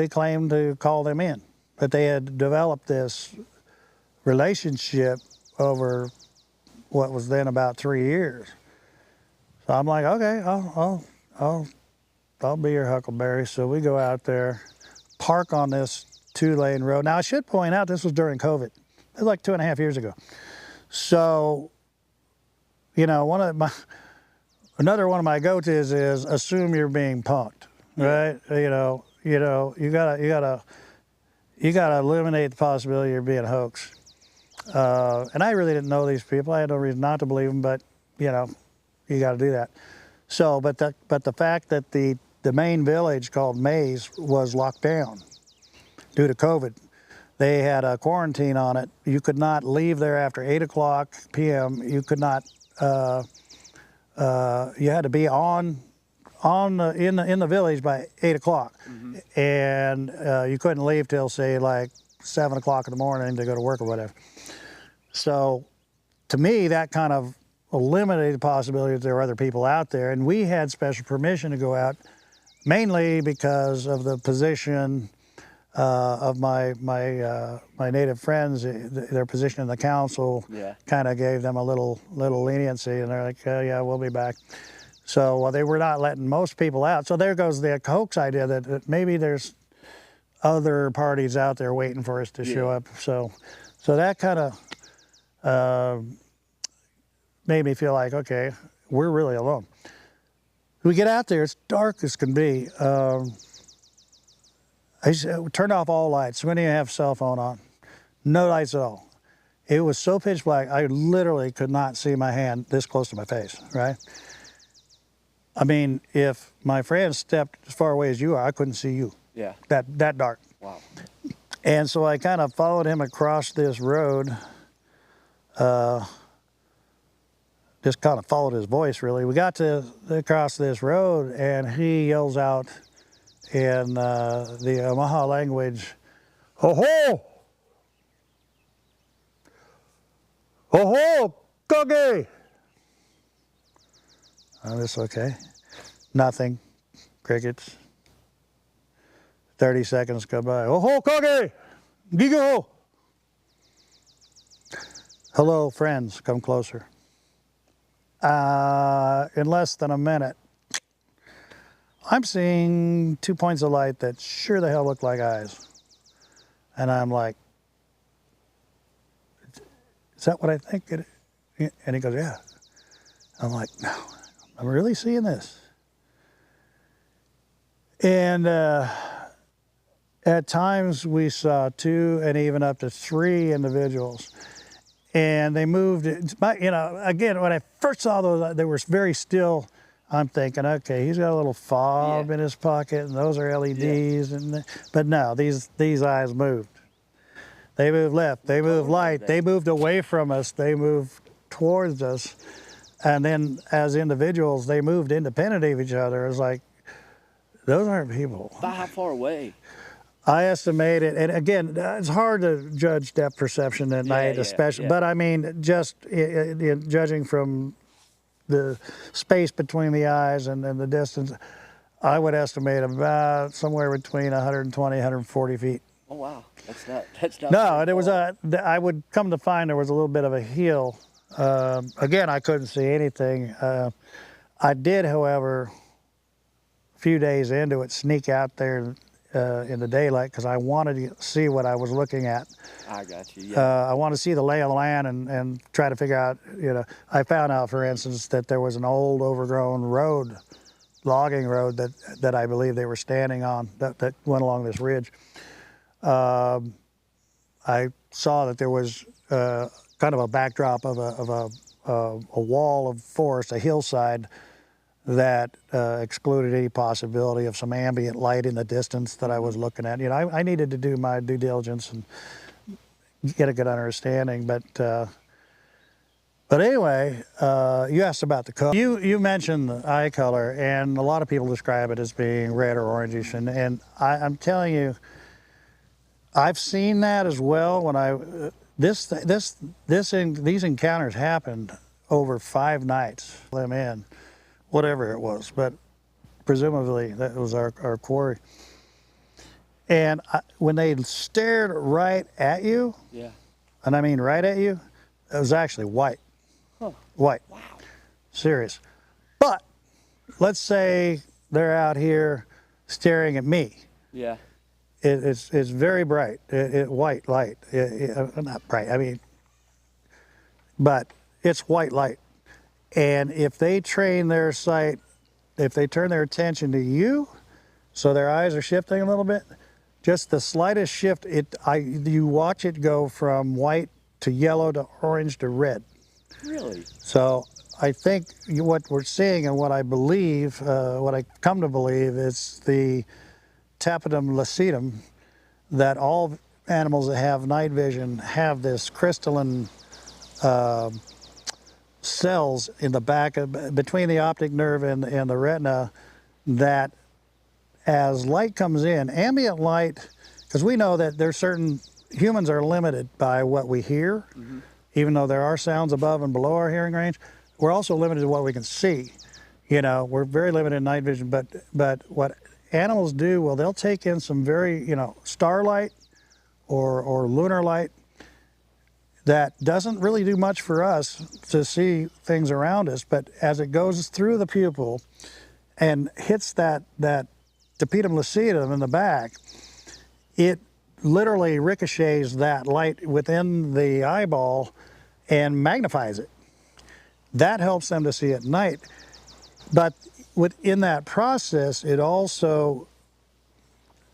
S2: claimed to call them in, but they had developed this relationship over what was then about 3 years. So I'm like, okay, I'll be your huckleberry. So we go out there, park on this 2-lane road. Now I should point out this was during COVID. It was like 2.5 years ago. So, another one of my go-tos is assume you're being punked, right? You gotta eliminate the possibility you're being hoaxed. And I really didn't know these people. I had no reason not to believe them, but you got to do that. So, but the fact that the main village called Mays was locked down due to COVID. They had a quarantine on it. You could not leave there after 8:00 p.m. You could not. You had to be in the village by 8:00, and you couldn't leave till say like 7:00 in the morning to go to work or whatever. So, to me, that kind of eliminated the possibility that there were other people out there, and we had special permission to go out, mainly because of the position of my native friends. Their position in the council kind of gave them a little leniency, and they're like, oh, yeah, we'll be back. So they were not letting most people out. So there goes the hoax idea that maybe there's other parties out there waiting for us to show up. So that kind of made me feel like, okay, we're really alone. We get out there, it's dark as can be. I turned off all lights. We didn't even have a cell phone on. No lights at all. It was so pitch black, I literally could not see my hand this close to my face, right? I mean, if my friend stepped as far away as you are, I couldn't see you.
S3: Yeah.
S2: That dark.
S3: Wow.
S2: And so I kind of followed him across this road, just kind of followed his voice, really. We got across this road, and he yells out in the Omaha language, "Ho-ho! Ho-ho! Kogi!" Oh, that's okay. Nothing. Crickets. 30 seconds go by. "Ho-ho! Kogi! Gigo!" "Hello, friends. Come closer." In less than a minute, I'm seeing 2 points of light that sure the hell look like eyes. And I'm like, is that what I think it is? And he goes, yeah. I'm like, no, I'm really seeing this. And at times we saw 2 and even up to 3 individuals. And they moved, again, when I first saw those, they were very still. I'm thinking, okay, he's got a little fob in his pocket, and those are LEDs. But no, these eyes moved. They moved left, they moved right, they moved away from us, they moved towards us. And then as individuals, they moved independent of each other. It was like, those aren't people.
S3: By how far away?
S2: I estimated, and again, it's hard to judge depth perception at night, especially. But I mean, just judging from the space between the eyes and the distance, I would estimate about somewhere between 120, 140 feet.
S3: Oh wow, that's not.
S2: No, there was I would come to find there was a little bit of a hill. Again, I couldn't see anything. I did, however, a few days into it, sneak out there in the daylight because I wanted to see what I was looking at.
S3: I got you. Yeah.
S2: I want to see the lay of the land and try to figure out, I found out, for instance, that there was an old overgrown road, logging road that I believe they were standing on that went along this ridge. I saw that there was kind of a backdrop of a wall of forest, a hillside that excluded any possibility of some ambient light in the distance that I was looking at. I needed to do my due diligence and get a good understanding. But anyway, you asked about the color. You mentioned the eye color, and a lot of people describe it as being red or orangish, and I'm telling you, I've seen that as well. When these encounters happened over 5 nights. Them in, whatever it was, but presumably that was our quarry. And when they stared right at you,
S3: Yeah.
S2: and I mean right at you, it was actually white.
S3: Huh.
S2: White.
S3: Wow.
S2: Serious. But let's say they're out here staring at me.
S3: Yeah.
S2: It's very bright, white light. Not bright, I mean, but it's white light. And if they train their sight, if they turn their attention to you, so their eyes are shifting a little bit, just the slightest shift, you watch it go from white to yellow to orange to red.
S3: Really?
S2: So I think what we're seeing and what I believe, what I come to believe, is the tapetum lucidum, that all animals that have night vision have this crystalline cells in the back between the optic nerve and the retina, that as light comes in, ambient light, because we know that there's certain, humans are limited by what we hear, even though there are sounds above and below our hearing range, we're also limited to what we can see. We're very limited in night vision, but what animals do, well, they'll take in some very, starlight or lunar light that doesn't really do much for us to see things around us, but as it goes through the pupil and hits that tapetum lucidum in the back, it literally ricochets that light within the eyeball and magnifies it. That helps them to see at night. But within that process, it also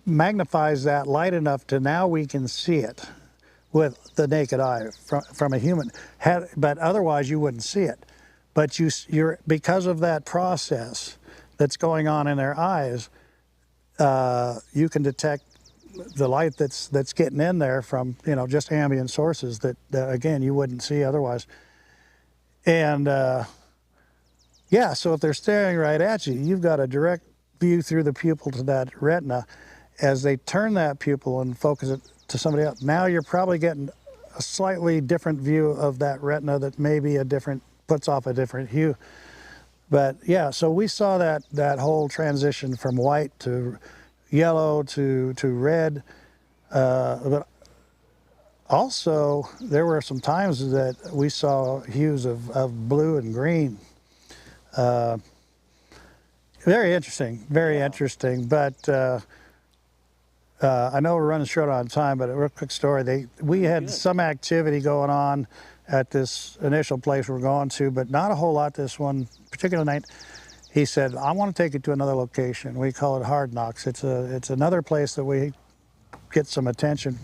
S2: magnifies that light enough to now we can see it with the naked eye from a human. But otherwise you wouldn't see it. But you're because of that process that's going on in their eyes, you can detect the light that's getting in there from just ambient sources that again you wouldn't see otherwise. And yeah, so if they're staring right at you, you've got a direct view through the pupil to that retina. As they turn that pupil and focus it to somebody else, now you're probably getting a slightly different view of that retina that maybe puts off a different hue. But yeah, so we saw that whole transition from white to yellow to red. But also, there were some times that we saw hues of blue and green. Very interesting, very interesting. But I know we're running short on time, but a real quick story. We had some activity going on at this initial place we're going to, but not a whole lot this one particular night. He said, I want to take you to another location. We call it Hard Knocks. It's another place that we get some attention,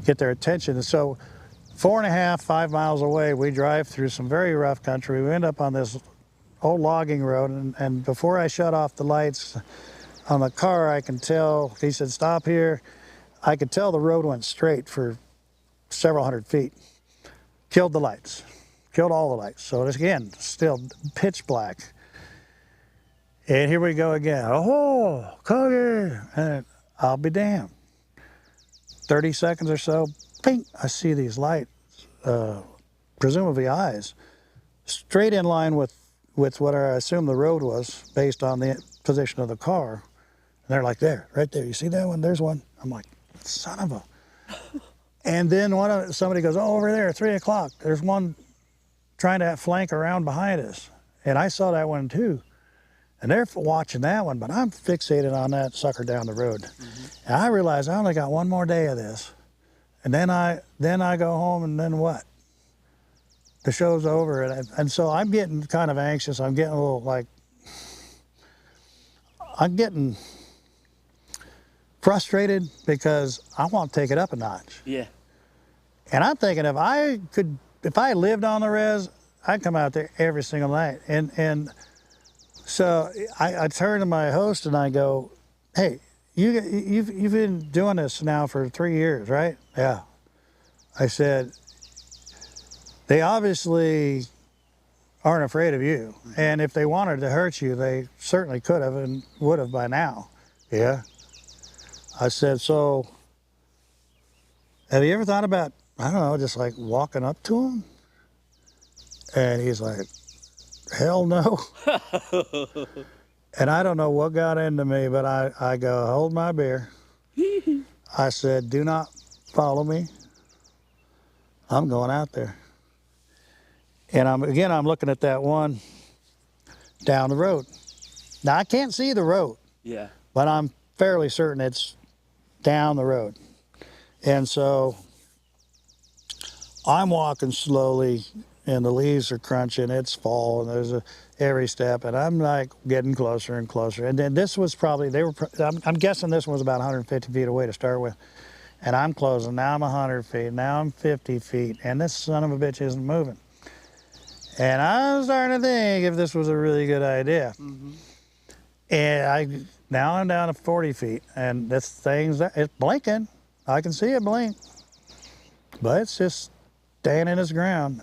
S2: get their attention. And so 4.5, 5 miles away, we drive through some very rough country. We end up on this old logging road, and before I shut off the lights on the car, I can tell, he said, stop here. I could tell the road went straight for several hundred feet. Killed the lights, killed all the lights. So it's, again, still pitch black. And here we go again. Oh, Coggy. And I'll be damned. 30 seconds or so, ping, I see these lights, presumably eyes, straight in line with what I assume the road was based on the position of the car. And they're like, there, right there. You see that one? There's one. I'm like, son of a. And then somebody goes, oh, over there, 3 o'clock. There's one trying to flank around behind us. And I saw that one too. And they're watching that one, but I'm fixated on that sucker down the road. And I realized I only got one more day of this. And then I go home, and then what? The show's over. And so I'm getting kind of anxious. I'm getting a little like, I'm getting frustrated because I want to take it up a notch.
S3: Yeah.
S2: And I'm thinking if I lived on the res, I'd come out there every single night. And so I turn to my host and I go, hey, you've been doing this now for 3 years, right? Yeah. I said, they obviously aren't afraid of you. And if they wanted to hurt you, they certainly could have and would have by now. Yeah. I said, so have you ever thought about, I don't know, just like walking up to him? And he's like, hell no. And I don't know what got into me, but I go, hold my beer. I said, do not follow me. I'm going out there. And I'm looking at that one down the road. Now, I can't see the road.
S3: Yeah.
S2: But I'm fairly certain it's down the road. And so I'm walking slowly, and the leaves are crunching. It's fall, and there's every step, and I'm like getting closer and closer. And then this was probably, I'm guessing this one was about 150 feet away to start with. And I'm closing. Now I'm 100 feet. Now I'm 50 feet. And this son of a bitch isn't moving. And I'm starting to think if this was a really good idea. And now I'm down to 40 feet. And this thing's, it's blinking. I can see it blink. But it's just staying in its ground.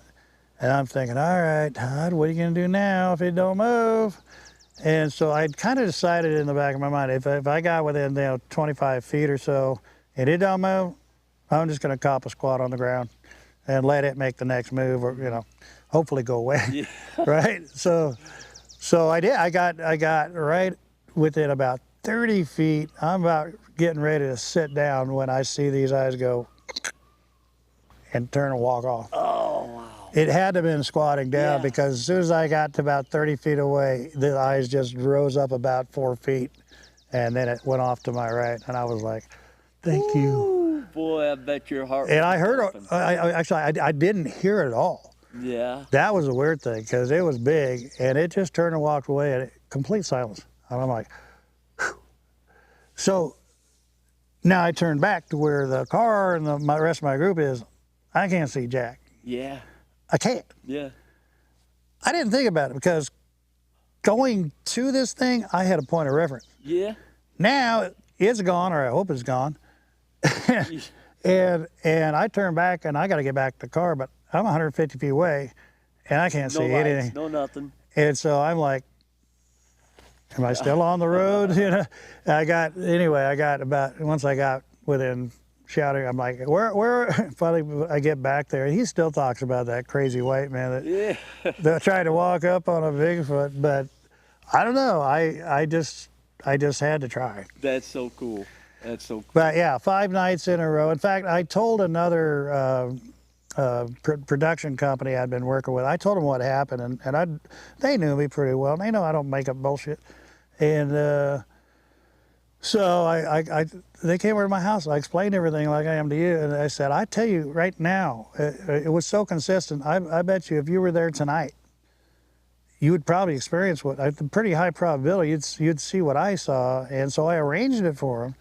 S2: And I'm thinking, all right, Todd, what are you going to do now if it don't move? And so I kind of decided in the back of my mind, if I got within 25 feet or so, and it don't move, I'm just going to cop a squat on the ground and let it make the next move, or hopefully go away. Yeah. Right? So I did. I got right within about 30 feet. I'm about getting ready to sit down when I see these eyes go and turn and walk off.
S3: Oh, wow.
S2: It had to have been squatting down, because as soon as I got to about 30 feet away, the eyes just rose up about 4 feet, and then it went off to my right, and I was like, thank you.
S3: Boy, I bet your heart was
S2: And I heard,
S3: pumping.
S2: I didn't hear it at all.
S3: Yeah.
S2: That was a weird thing, because it was big, and it just turned and walked away, and complete silence. And I'm like, whew. So now I turned back to where the car and the rest of my group is. I can't see Jack.
S3: Yeah.
S2: I can't.
S3: Yeah.
S2: I didn't think about it, because going to this thing, I had a point of reference.
S3: Yeah.
S2: Now it's gone, or I hope it's gone. and I turn back, and I got to get back to the car, but I'm 150 feet away, and I can't see anything.
S3: No nothing.
S2: And so I'm like, am I still on the road? Once I got within shouting, I'm like, where? Finally, I get back there, and he still talks about that crazy white man that tried to walk up on a Bigfoot, but I don't know. I just had to try.
S3: That's so cool. That's so cool.
S2: But yeah, 5 nights in a row. In fact, I told another production company I'd been working with, I told them what happened, and they knew me pretty well. They know I don't make up bullshit. And so they came over to my house. I explained everything like I am to you, and I said, I tell you right now, it was so consistent. I bet you if you were there tonight, you would probably experience a pretty high probability you'd see what I saw. And so I arranged it for them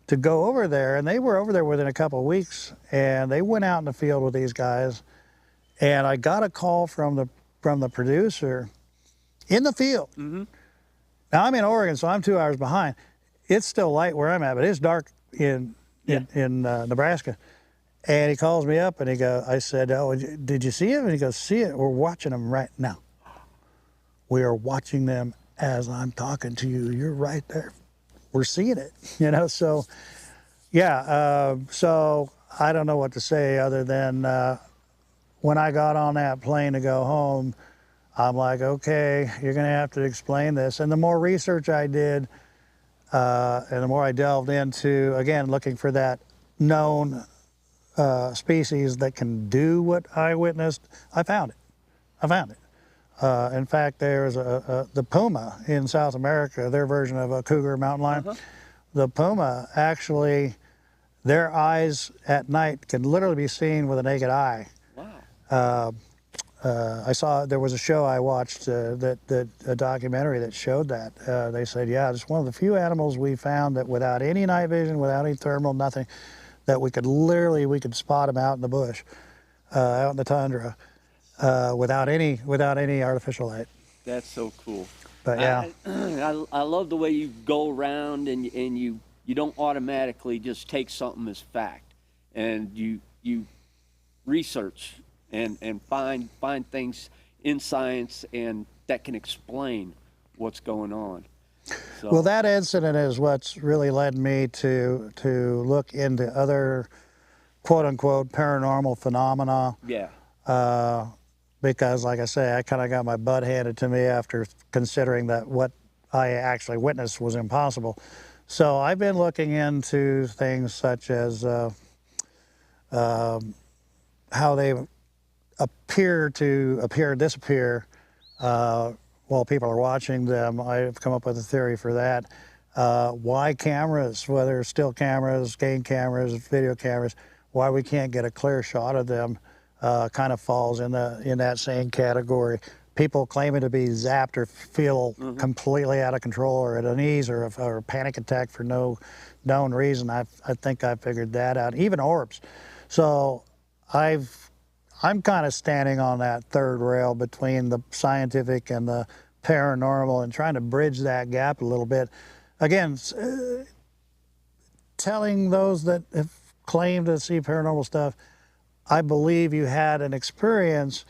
S2: to go over there, and they were over there within a couple of weeks, and they went out in the field with these guys, and I got a call from the producer in the field. Mm-hmm. Now I'm in Oregon, so I'm 2 hours behind. It's still light where I'm at, but it's dark in Nebraska. And he calls me up, and I said, oh, did you see him? And he goes, see it? We're watching them right now. We are watching them as I'm talking to you. You're right there. We're seeing it, so yeah. So I don't know what to say other than when I got on that plane to go home, I'm like, okay, you're going to have to explain this. And the more research I did, and the more I delved into, again, looking for that known species that can do what I witnessed, I found it. In fact, there's the puma in South America, their version of a cougar mountain lion. The puma actually, their eyes at night can literally be seen with a naked eye.
S3: Wow.
S2: I saw, there was a show I watched, a documentary that showed that. They said, yeah, it's one of the few animals we found that without any night vision, without any thermal, nothing, that we could spot them out in the bush, out in the tundra, without any artificial light.
S3: That's so cool.
S2: But yeah.
S3: I love the way you go around and you don't automatically just take something as fact, and you research and find things in science and that can explain what's going on. So,
S2: well, that incident is what's really led me to look into other quote unquote paranormal phenomena.
S3: yeah.
S2: Because like I say, I kind of got my butt handed to me after considering that what I actually witnessed was impossible. So I've been looking into things such as how they appear and disappear while people are watching them. I've come up with a theory for that. Why cameras, whether still cameras, game cameras, video cameras, why we can't get a clear shot of them kind of falls in that same category. People claiming to be zapped or feel completely out of control or at unease or a panic attack for no known reason. I think I figured that out. Even orbs. So I'm kind of standing on that third rail between the scientific and the paranormal and trying to bridge that gap a little bit. Again, telling those that have claimed to see paranormal stuff, I believe you had an experience,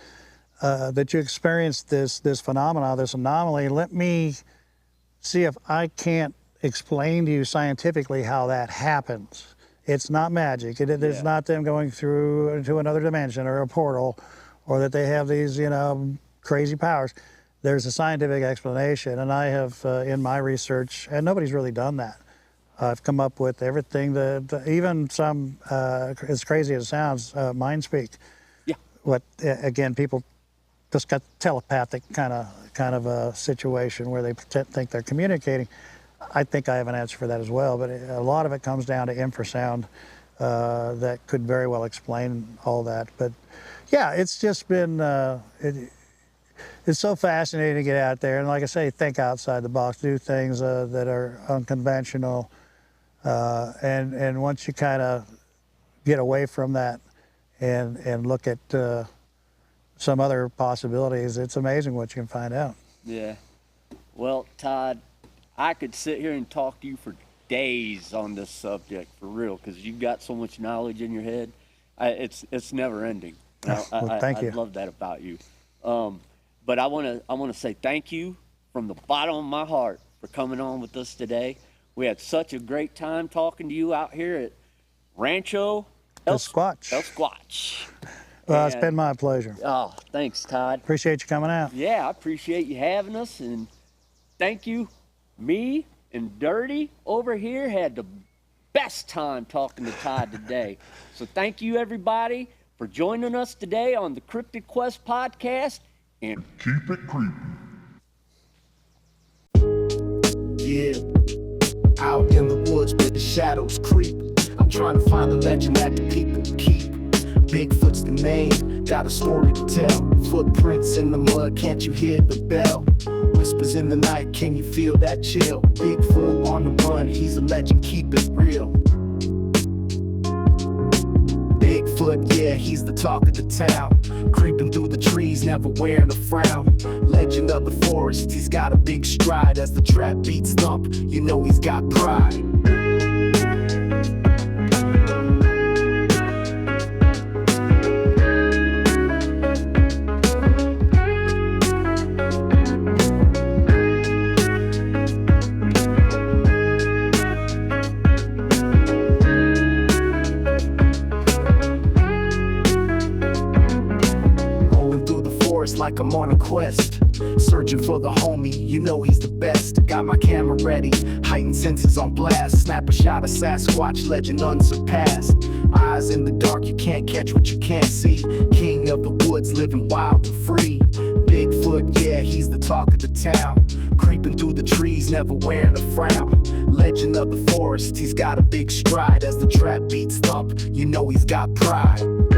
S2: that you experienced this phenomena, this anomaly. Let me see if I can't explain to you scientifically how that happens. It's not magic. It's not them going through to another dimension or a portal, or that they have these, crazy powers. There's a scientific explanation, and I have, in my research, and nobody's really done that. I've come up with everything that, even some, as crazy as it sounds, mind speak.
S3: Yeah.
S2: What, again, people just got telepathic kind of a situation where they think they're communicating. I think I have an answer for that as well, but a lot of it comes down to infrasound that could very well explain all that. But yeah, it's just been, it's so fascinating to get out there. And like I say, think outside the box, do things that are unconventional. And once you kind of get away from that and look at some other possibilities, it's amazing what you can find out.
S3: Yeah. Well, Todd, I could sit here and talk to you for days on this subject, for real, because you've got so much knowledge in your head. It's never ending.
S2: Well, thank you.
S3: I love that about you. But I want to say thank you from the bottom of my heart for coming on with us today. We had such a great time talking to you out here at Rancho El
S2: Squatch.
S3: El Squatch.
S2: Well, it's been my pleasure.
S3: Oh, thanks, Todd.
S2: Appreciate you coming out.
S3: Yeah, I appreciate you having us, and thank you. Me and Dirty over here had the best time talking to Todd today. So thank you, everybody, for joining us today on the Cryptid Quest Podcast. And
S4: keep it creepy.
S5: Yeah, out in the woods where the shadows creep, I'm trying to find the legend that the people keep. Bigfoot's the name, got a story to tell. Footprints in the mud, can't you hear the bell? Whispers in the night, can you feel that chill? Bigfoot on the run, he's a legend, keep it real. Bigfoot, yeah, he's the talk of the town. Creeping through the trees, never wearing a frown. Legend of the forest, he's got a big stride. As the trap beats thump, you know he's got pride. Like I'm on a quest, searching for the homie, you know he's the best. Got my camera ready, heightened senses on blast. Snap a shot of Sasquatch, legend unsurpassed. Eyes in the dark, you can't catch what you can't see. King of the woods, living wild and free. Bigfoot, talk of the town. Creeping through the trees, never wearing a frown. Legend of the forest, he's got a big stride. As the trap beats thump, you know he's got pride.